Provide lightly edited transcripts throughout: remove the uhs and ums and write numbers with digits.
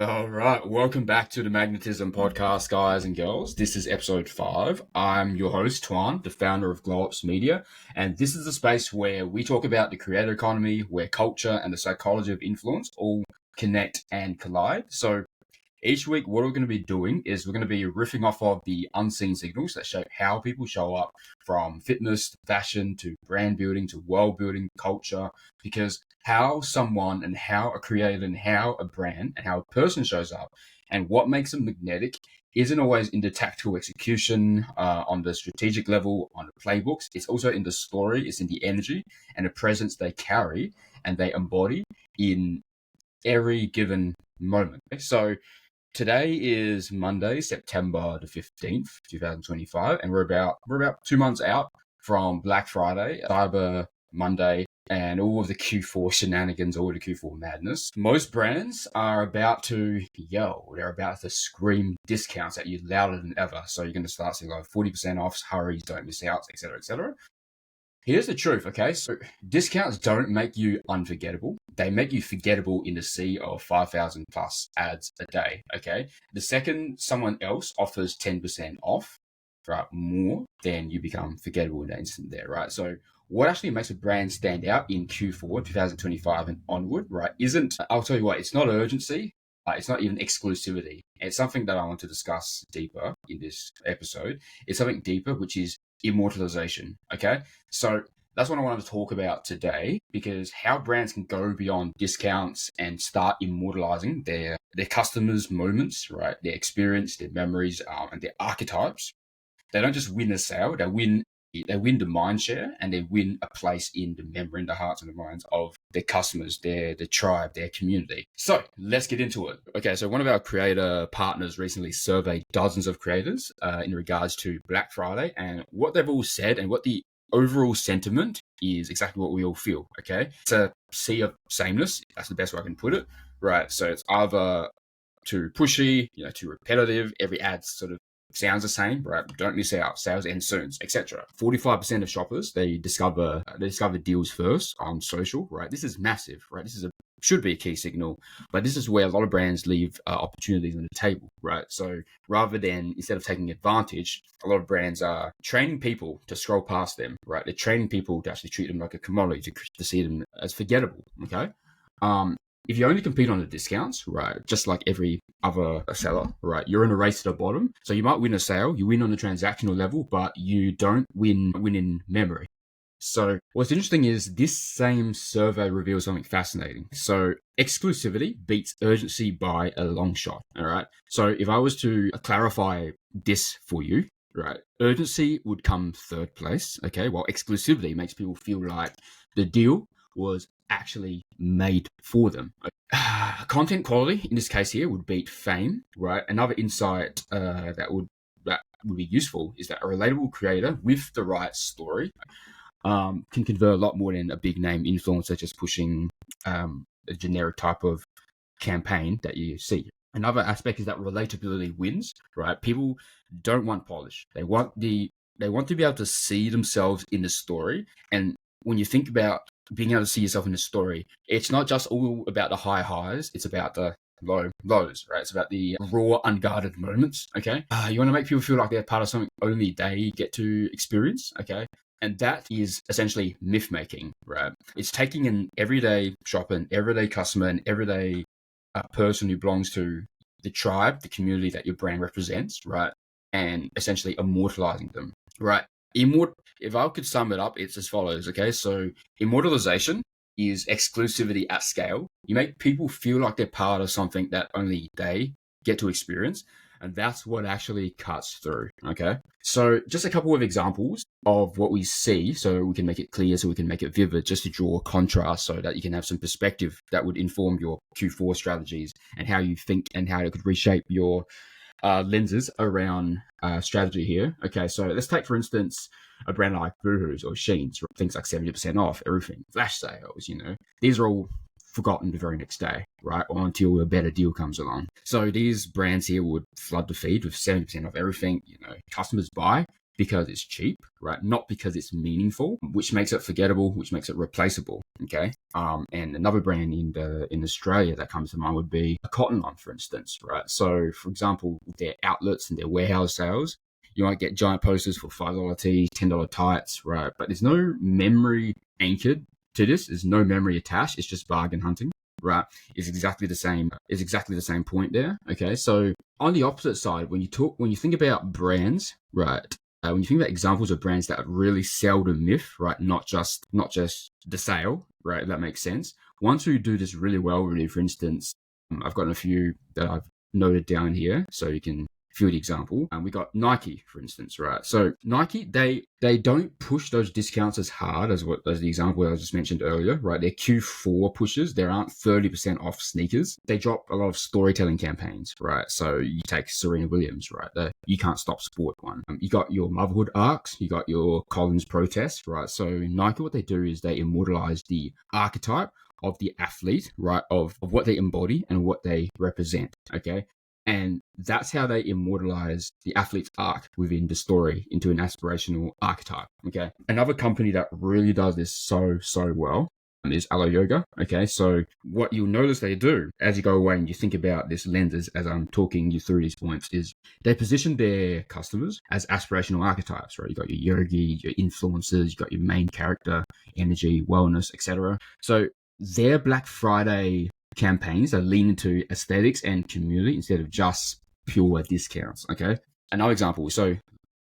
All right, welcome back to the Magnetism Podcast, guys and girls. This is episode 5. I'm your host, Tuan, the founder of Glow Ups Media, and this is a space where we talk about the creator economy, where culture and the psychology of influence all connect and collide. So each week, what we're going to be doing is we're going to be riffing off of the unseen signals that shape how people show up, from fitness to fashion to brand building to world building, culture, because how someone and how a creator and how a brand and how a person shows up and what makes them magnetic isn't always in the tactical execution, on the strategic level, on the playbooks. It's also in the story, it's in the energy and the presence they carry and they embody in every given moment. So today is Monday, September the 15th, 2025, and we're about 2 months out from Black Friday, Cyber Monday, and all of the Q4 shenanigans, all of the Q4 madness. Most brands are about to yell, they're about to scream discounts at you louder than ever. So you're going to start seeing like 40% offs, hurries, don't miss out, etc., etc. Here's the truth, okay? So discounts don't make you unforgettable. They make you forgettable in the sea of 5,000 plus ads a day, okay? The second someone else offers 10% off, right, more, then you become forgettable in that instant there, right? So what actually makes a brand stand out in Q4 2025 and onward, right, I'll tell you what, it's not urgency. It's not even exclusivity. It's something that I want to discuss deeper in this episode. It's something deeper, which is immortalization, okay? So that's what I wanted to talk about today, because how brands can go beyond discounts and start immortalizing their customers' moments, right? Their experience, their memories, and their archetypes. They don't just win a sale; they win the mind share, and they win a place in the memory, in the hearts and the minds of their customers, their tribe, their community. So let's get into it. Okay, so one of our creator partners recently surveyed dozens of creators in regards to Black Friday, and what they've all said and what the overall sentiment is exactly what we all feel. Okay, it's a sea of sameness. That's the best way I can put it. Right, so it's either too pushy, too repetitive. Every ad sort of sounds the same, right? Don't miss out. Sales end soon, etc. 45% of shoppers they discover deals first on social, right? This is massive, right? Should be a key signal, but this is where a lot of brands leave opportunities on the table, right? So instead of taking advantage, a lot of brands are training people to scroll past them, right? They're training people to actually treat them like a commodity, to see them as forgettable, okay? If you only compete on the discounts, right, just like every other seller, right, you're in a race to the bottom. So you might win a sale, you win on the transactional level, but you don't win in memory. So what's interesting is this same survey reveals something fascinating. So exclusivity beats urgency by a long shot, all right? So if I was to clarify this for you, right, urgency would come third place, okay, while exclusivity makes people feel like the deal was actually made for them. Content quality in this case here would beat fame, right? Another insight that would be useful is that a relatable creator with the right story can convert a lot more than a big name influencer just pushing a generic type of campaign that you see. Another aspect is that relatability wins, right? People don't want polish. They want to be able to see themselves in the story. And when you think about being able to see yourself in the story, it's not just all about the high highs, it's about the low lows, right? It's about the raw, unguarded moments, okay? You want to make people feel like they're part of something only they get to experience, okay? And that is essentially myth making, right? It's taking an everyday shopper, an everyday customer, an everyday person who belongs to the tribe, the community that your brand represents, right? And essentially immortalizing them, right? If I could sum it up, it's as follows, okay? So immortalization is exclusivity at scale. You make people feel like they're part of something that only they get to experience. And that's what actually cuts through, okay? So just a couple of examples of what we see so we can make it clear, so we can make it vivid, just to draw a contrast so that you can have some perspective that would inform your Q4 strategies and how you think and how it could reshape your lenses around strategy here. Okay, so let's take, for instance, a brand like Boohoo's or Shein's, things like 70% off, everything, flash sales, these are all forgotten the very next day, right? Or until a better deal comes along. So these brands here would flood the feed with 70% off everything. Customers buy because it's cheap, right? Not because it's meaningful, which makes it forgettable, which makes it replaceable. Okay. And another brand in Australia that comes to mind would be a Cotton On, for instance, right? So, for example, their outlets and their warehouse sales, you might get giant posters for $5 tees, $10 tights, right? But there's no memory anchored to this. There's no memory attached. It's just bargain hunting, right? It's exactly the same. It's exactly the same point there. Okay, so on the opposite side, when you think about brands, right? When you think about examples of brands that really sell the myth, right? Not just the sale, right? If that makes sense. Ones who do this really well, really, for instance, I've gotten a few that I've noted down here, so you can feel the example. We got Nike, for instance, right? So Nike, they don't push those discounts as hard as the example I just mentioned earlier, right? Their Q4 pushes, there aren't 30% off sneakers. They drop a lot of storytelling campaigns, right? So you take Serena Williams, right? The You Can't Stop Sport one. You got your motherhood arcs, you got your Collins protest, right? So Nike, what they do is they immortalize the archetype of the athlete, right? Of what they embody and what they represent, okay? And that's how they immortalize the athlete's arc within the story into an aspirational archetype. Okay. Another company that really does this so well is Alo Yoga. Okay. So what you'll notice they do as you go away and you think about this lenses as I'm talking you through these points is they position their customers as aspirational archetypes, right? You got your yogi, your influencers, you got your main character, energy, wellness, etc. So their Black Friday campaigns that lean into aesthetics and community instead of just pure discounts. Okay. Another example. So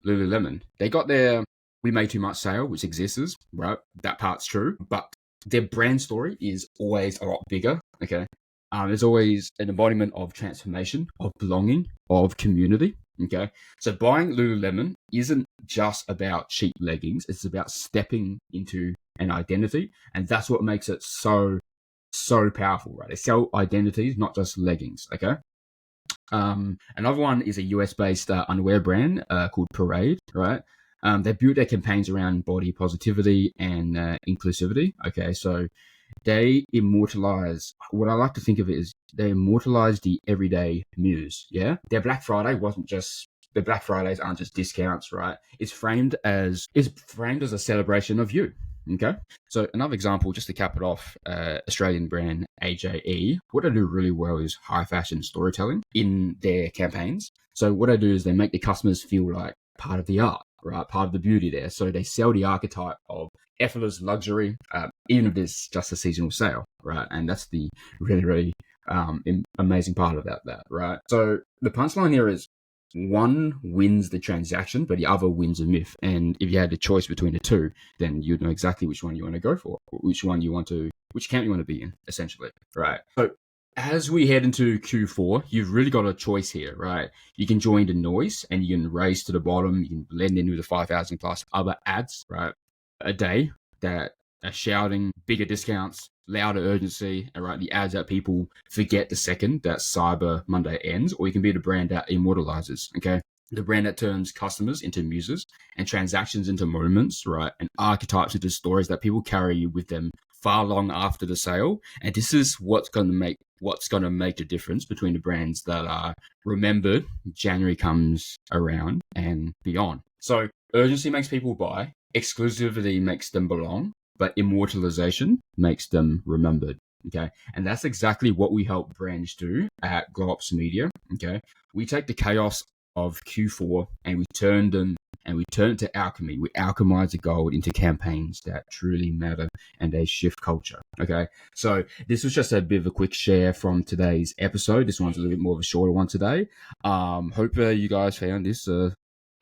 Lululemon, they got their We Made Too Much sale, which exists, right? That part's true, but their brand story is always a lot bigger. Okay. There's always an embodiment of transformation, of belonging, of community. Okay. So buying Lululemon isn't just about cheap leggings. It's about stepping into an identity. And that's what makes it so powerful, right? They sell identities, not just leggings. Okay. Another one is a US-based underwear brand called Parade, right? They built their campaigns around body positivity and inclusivity. Okay, so they immortalize. What I like to think of it is they immortalize the everyday muse. Yeah, their Black Friday wasn't just. The Black Fridays aren't just discounts, right? It's framed as a celebration of you. Okay. So another example, just to cap it off, Australian brand AJE, what they do really well is high fashion storytelling in their campaigns. So what they do is they make the customers feel like part of the art, right? Part of the beauty there. So they sell the archetype of effortless luxury, even if it's just a seasonal sale, right? And that's the really amazing part about that, right? So the punchline here is one wins the transaction, but the other wins a myth. And if you had a choice between the two, then you'd know exactly which one you want to go for, which camp you want to be in, essentially, right? So as we head into Q4, you've really got a choice here, right? You can join the noise and you can race to the bottom. You can blend in with the 5,000 plus other ads, right? A day that are shouting bigger discounts, louder urgency, and right, the ads that people forget the second that Cyber Monday ends, or you can be the brand that immortalizes, okay? The brand that turns customers into muses and transactions into moments, right? And archetypes into stories that people carry with them far long after the sale. And this is what's going to make the difference between the brands that are remembered. January comes around and beyond. So urgency makes people buy, exclusivity makes them belong, but immortalization makes them remembered. Okay. And that's exactly what we help brands do at GlowOps Media. Okay. We take the chaos of Q4 and we turn it to alchemy. We alchemize the gold into campaigns that truly matter and they shift culture. Okay. So this was just a bit of a quick share from today's episode. This one's a little bit more of a shorter one today. Hope you guys found this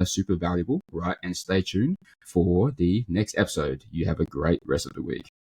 super valuable, right? And stay tuned for the next episode. You have a great rest of the week.